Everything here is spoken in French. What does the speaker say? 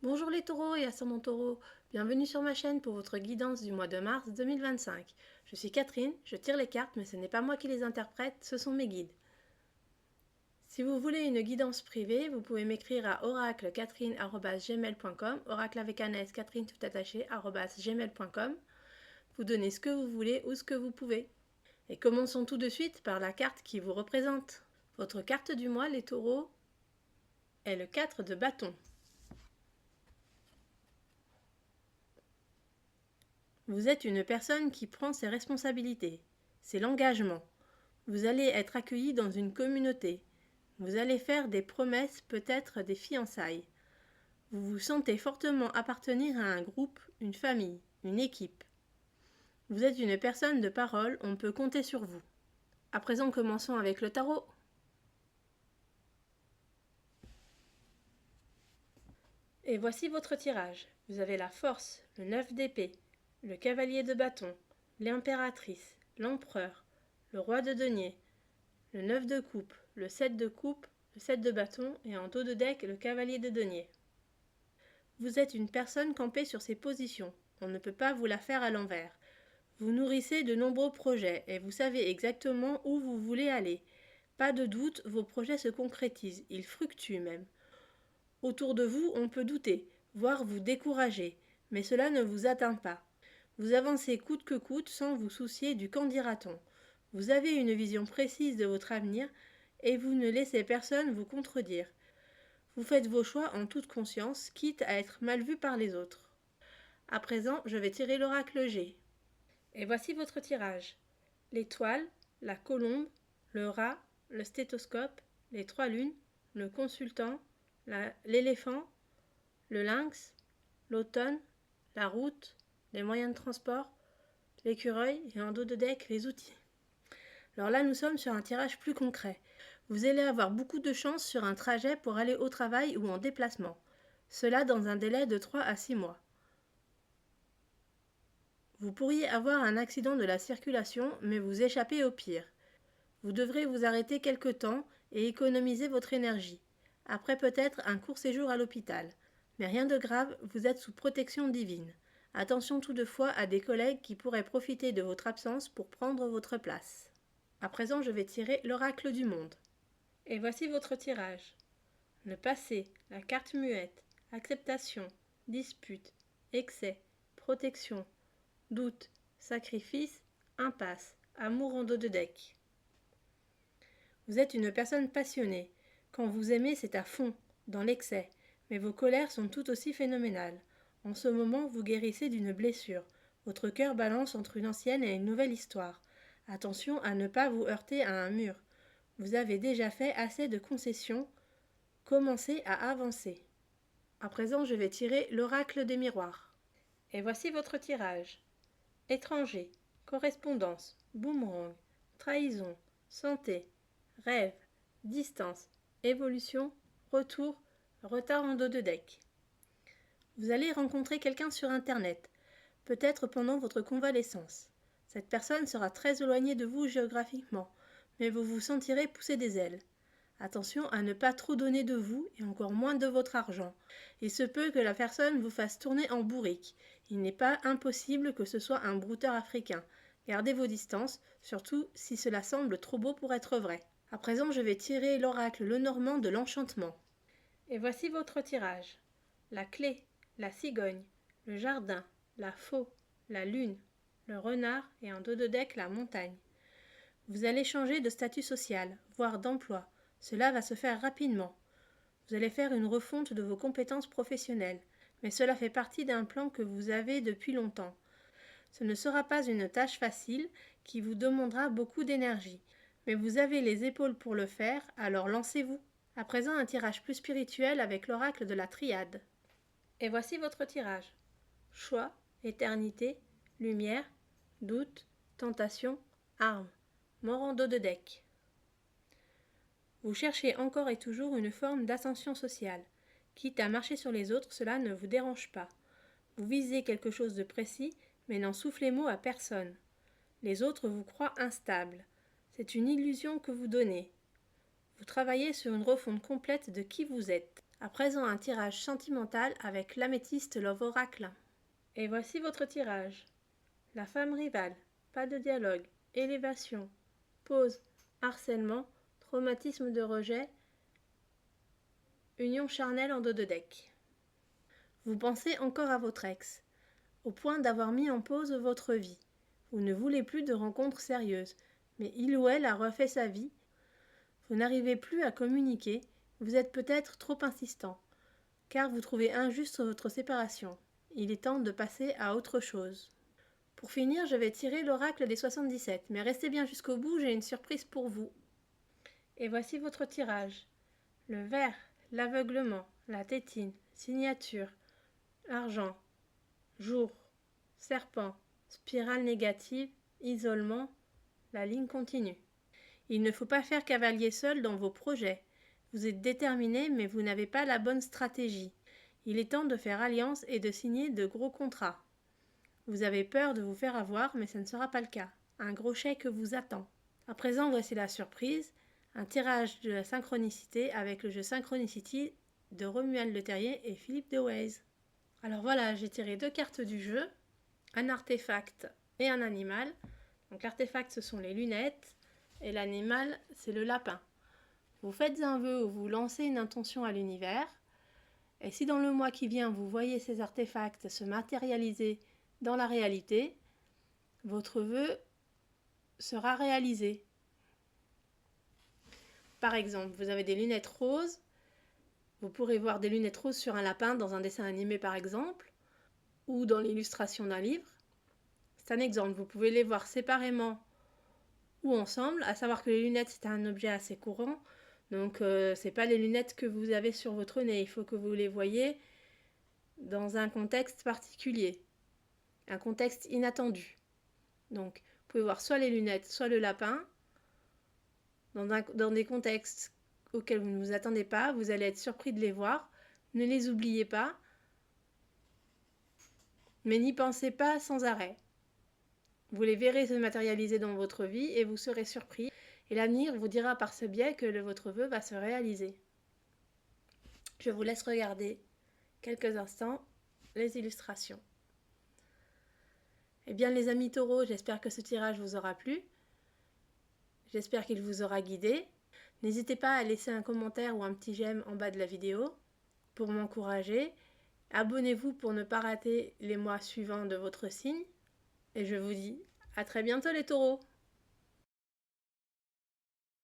Bonjour les taureaux et ascendants taureaux, bienvenue sur ma chaîne pour votre guidance du mois de mars 2025. Je suis Catherine, je tire les cartes mais ce n'est pas moi qui les interprète, ce sont mes guides. Si vous voulez une guidance privée, vous pouvez m'écrire à oraclecatherine@gmail.com, oracle avec un S, Catherine tout attaché, @gmail.com. Vous donnez ce que vous voulez ou ce que vous pouvez. Et commençons tout de suite par la carte qui vous représente. Votre carte du mois, les taureaux, est le 4 de bâton. Vous êtes une personne qui prend ses responsabilités. C'est l'engagement. Vous allez être accueilli dans une communauté. Vous allez faire des promesses, peut-être des fiançailles. Vous vous sentez fortement appartenir à un groupe, une famille, une équipe. Vous êtes une personne de parole, on peut compter sur vous. À présent, commençons avec le tarot. Et voici votre tirage. Vous avez la force, le 9 d'épée, le cavalier de bâton, l'impératrice, l'empereur, le roi de denier, le 9 de coupe, le 7 de coupe, le 7 de bâton et en dos de deck le cavalier de denier. Vous êtes une personne campée sur ses positions. On ne peut pas vous la faire à l'envers. Vous nourrissez de nombreux projets et vous savez exactement où vous voulez aller. Pas de doute, vos projets se concrétisent, ils fructuent même. Autour de vous, on peut douter, voire vous décourager, mais cela ne vous atteint pas. Vous avancez coûte que coûte sans vous soucier du qu'en dira-t-on. Vous avez une vision précise de votre avenir et vous ne laissez personne vous contredire. Vous faites vos choix en toute conscience, quitte à être mal vu par les autres. À présent, je vais tirer l'oracle G. Et voici votre tirage. L'étoile, la colombe, le rat, le stéthoscope, les trois lunes, le consultant, l'éléphant, le lynx, l'automne, la route, les moyens de transport, l'écureuil et en dos de deck les outils. Alors là, nous sommes sur un tirage plus concret. Vous allez avoir beaucoup de chance sur un trajet pour aller au travail ou en déplacement. Cela dans un délai de 3 à 6 mois. Vous pourriez avoir un accident de la circulation, mais vous échappez au pire. Vous devrez vous arrêter quelque temps et économiser votre énergie. Après peut-être un court séjour à l'hôpital. Mais rien de grave, vous êtes sous protection divine. Attention toutefois à des collègues qui pourraient profiter de votre absence pour prendre votre place. À présent, je vais tirer l'oracle du monde. Et voici votre tirage. Le passé, la carte muette, acceptation, dispute, excès, protection, doute, sacrifice, impasse, amour en dos de deck. Vous êtes une personne passionnée. Quand vous aimez, c'est à fond, dans l'excès, mais vos colères sont tout aussi phénoménales. En ce moment, vous guérissez d'une blessure. Votre cœur balance entre une ancienne et une nouvelle histoire. Attention à ne pas vous heurter à un mur. Vous avez déjà fait assez de concessions. Commencez à avancer. À présent, je vais tirer l'oracle des miroirs. Et voici votre tirage. Étranger, correspondance, boomerang, trahison, santé, rêve, distance, évolution, retour, retard en dos de deck. Vous allez rencontrer quelqu'un sur Internet, peut-être pendant votre convalescence. Cette personne sera très éloignée de vous géographiquement, mais vous vous sentirez pousser des ailes. Attention à ne pas trop donner de vous et encore moins de votre argent. Il se peut que la personne vous fasse tourner en bourrique. Il n'est pas impossible que ce soit un brouteur africain. Gardez vos distances, surtout si cela semble trop beau pour être vrai. À présent, je vais tirer l'oracle Lenormand de l'enchantement. Et voici votre tirage. La clé, la cigogne, le jardin, la faux, la lune, le renard et en dos de deck la montagne. Vous allez changer de statut social, voire d'emploi. Cela va se faire rapidement. Vous allez faire une refonte de vos compétences professionnelles, mais cela fait partie d'un plan que vous avez depuis longtemps. Ce ne sera pas une tâche facile qui vous demandera beaucoup d'énergie, mais vous avez les épaules pour le faire, alors lancez-vous. À présent, un tirage plus spirituel avec l'oracle de la triade. Et voici votre tirage. Choix, éternité, lumière, doute, tentation, arme. Mort en dos de deck. Vous cherchez encore et toujours une forme d'ascension sociale. Quitte à marcher sur les autres, cela ne vous dérange pas. Vous visez quelque chose de précis, mais n'en soufflez mot à personne. Les autres vous croient instable. C'est une illusion que vous donnez. Vous travaillez sur une refonte complète de qui vous êtes. À présent, un tirage sentimental avec l'améthyste Love Oracle. Et voici votre tirage. La femme rivale, pas de dialogue, élévation, pause, harcèlement, traumatisme de rejet, union charnelle en dos de deck. Vous pensez encore à votre ex, au point d'avoir mis en pause votre vie. Vous ne voulez plus de rencontres sérieuses, mais il ou elle a refait sa vie. Vous n'arrivez plus à communiquer, vous êtes peut-être trop insistant, car vous trouvez injuste votre séparation. Il est temps de passer à autre chose. Pour finir, je vais tirer l'oracle des 77, mais restez bien jusqu'au bout, j'ai une surprise pour vous. Et voici votre tirage. Le ver, l'aveuglement, la tétine, signature, argent, jour, serpent, spirale négative, isolement, la ligne continue. Il ne faut pas faire cavalier seul dans vos projets. Vous êtes déterminé, mais vous n'avez pas la bonne stratégie. Il est temps de faire alliance et de signer de gros contrats. Vous avez peur de vous faire avoir, mais ce ne sera pas le cas. Un gros chèque vous attend. À présent, voici la surprise. Un tirage de la synchronicité avec le jeu Synchronicity de Romuald Le Terrier et Philippe de Waze. Alors voilà, j'ai tiré 2 cartes du jeu, un artefact et un animal. Donc l'artefact, ce sont les lunettes et l'animal, c'est le lapin. Vous faites un vœu ou vous lancez une intention à l'univers. Et si dans le mois qui vient, vous voyez ces artefacts se matérialiser dans la réalité, votre vœu sera réalisé. Par exemple, vous avez des lunettes roses, vous pourrez voir des lunettes roses sur un lapin dans un dessin animé par exemple, ou dans l'illustration d'un livre. C'est un exemple, vous pouvez les voir séparément ou ensemble, à savoir que les lunettes c'est un objet assez courant, donc c'est pas les lunettes que vous avez sur votre nez, il faut que vous les voyez dans un contexte particulier, un contexte inattendu. Donc vous pouvez voir soit les lunettes, soit le lapin, dans des contextes auxquels vous ne vous attendez pas, vous allez être surpris de les voir, ne les oubliez pas, mais n'y pensez pas sans arrêt. Vous les verrez se matérialiser dans votre vie et vous serez surpris. Et l'avenir vous dira par ce biais que votre vœu va se réaliser. Je vous laisse regarder quelques instants les illustrations. Eh bien les amis taureaux, j'espère que ce tirage vous aura plu. J'espère qu'il vous aura guidé. N'hésitez pas à laisser un commentaire ou un petit j'aime en bas de la vidéo pour m'encourager. Abonnez-vous pour ne pas rater les mois suivants de votre signe. Et je vous dis à très bientôt les taureaux!